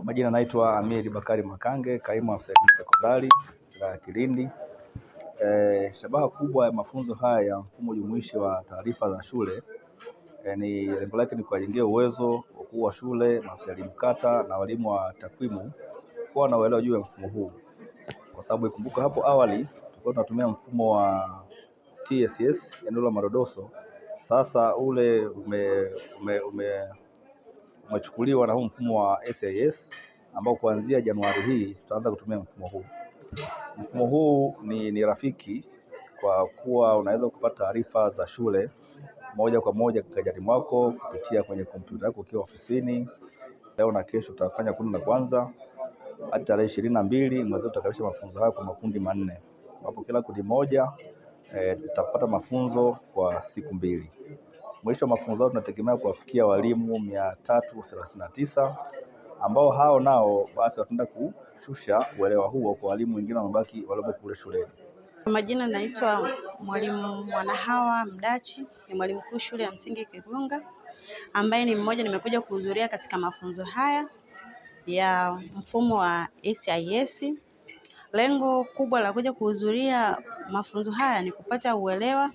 Majina naitwa Amiri Bakari Makange, kaimu afisa elimu sekondari ya Kilindi. Shabaha kubwa ya mafunzo haya ya mfumo jumuishi wa taarifa za shule ni lengo lake ni kuwajengea uwezo wakuu wa shule, maafisa elimu kata na walimu wa takwimu kuwa na uelewa juu ya mfumo huu, kwa sababu ikumbuka hapo awali tulikuwa tunatumia mfumo wa TSS eneo la madodoso. Sasa ule umechukuliwa na huu mfumo wa SIS ambao kuanzia Januari hii tutaanza kutumia mfumo huu. Mfumo huu ni rafiki kwa kuwa unaweza kupata taarifa za shule moja kwa moja kigajani mwako kupitia kwenye kompyuta yako ukiwa ofisini. Leo na kesho tutafanya kundi la kwanza hadi tarehe 22 mwezi tutakamilisha mafunzo haya kwa makundi manne, ambapo kila kundi moja tutapata mafunzo kwa siku 2. Mwisho wa mafunzo hayo tunategemea kuwafikia walimu 339 ambao hao nao basi wataenda kushusha uelewa huo kwa walimu wengine waliobaki kule shuleni. Majina naitwa Mwalimu Mwanahawa Mdachi, ni mwalimu mkuu shule ya msingi Kigunga, ambaye ni mmoja nimekuja kuhudhuria katika mafunzo haya ya mfumo wa SIS. Lengo kubwa la kuja kuhudhuria mafunzo haya ni kupata uelewa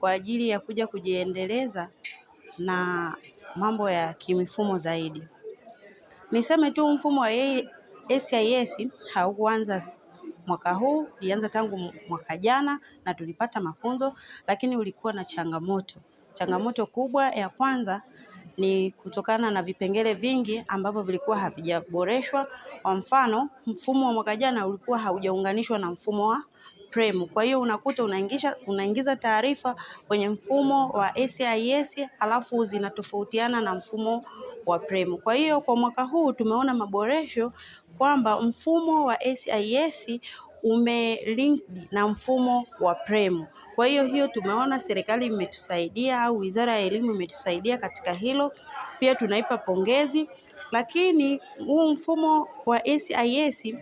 kwa ajili ya kuja kujiendeleza na mambo ya kimifumo zaidi. Niseme tu mfumo wa SIS haukuanza mwaka huu, ulianza tangu mwaka jana na tulipata mafunzo, lakini ulikuwa na changamoto. Changamoto kubwa ya kwanza ni kutokana na vipengele vingi ambavyo vilikuwa havijaboreshwa. Kwa mfano, mfumo wa mwaka jana ulikuwa haujaunganishwa na mfumo wa PREM. Kwa hiyo unakuta unaingiza taarifa kwenye mfumo wa SIS alafu zinatofautiana na mfumo wa PREM. Kwa hiyo kwa mwaka huu tumeona maboresho kwamba mfumo wa SIS umelink na mfumo wa PREM. Kwa hiyo tumeona serikali imetusaidia au Wizara ya Elimu imetusaidia katika hilo. Pia tunaipa pongezi, lakini huu mfumo wa SIS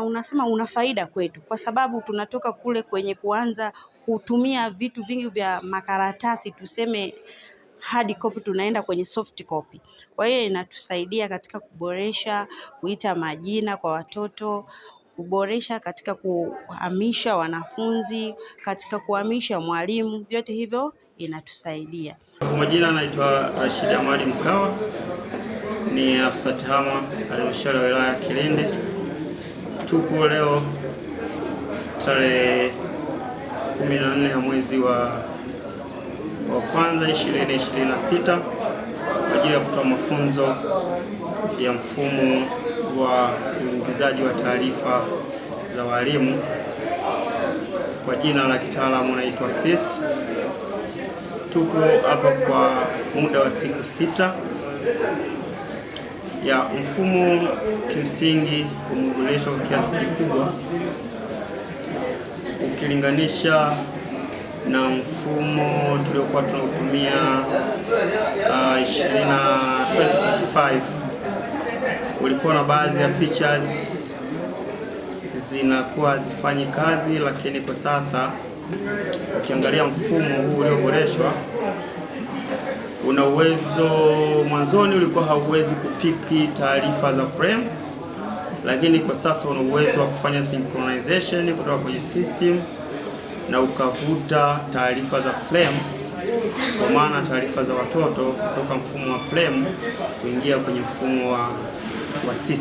unasema una faida kwetu kwa sababu tunatoka kule kwenye kuanza kutumia vitu vingi vya makaratasi, tuseme hard copy, tunaenda kwenye soft copy. Kwa hiyo inatusaidia katika kuboresha kuita majina kwa watoto, kuboresha katika kuhamisha wanafunzi, katika kuhamisha mwalimu, vyote hivyo inatusaidia. Kwa majina naitwa Rashid Amali Mkawa, ni afisa tehama halmashauri ya wilaya ya Kilindi. Tupo leo tarehe 14 ya mwezi wa kwanza 2026 kwa ajili ya kutoa mafunzo ya mfumo wa uingizaji wa taarifa za walimu, kwa jina la kitaalamu naitwa SIS. Tupo hapa kwa muda wa siku 6. Ya mfumo kimsingi umeboreshwa kwa kiasi kikubwa ukilinganisha na mfumo tuliokuwa tunautumia 2025. Ulikuwa na baadhi ya features zinakuwa hazifanyi kazi, lakini kwa sasa ukiangalia mfumo huu ulioboreshwa una uwezo. Mwanzoni ulikuwa hauwezi kupiki taarifa za PREM, lakini kwa sasa una uwezo wa kufanya synchronization kutoka kwenye system na ukavuta taarifa za PREM, kwa maana taarifa za watoto kutoka mfumo wa PREM kuingia kwenye mfumo wa SIS.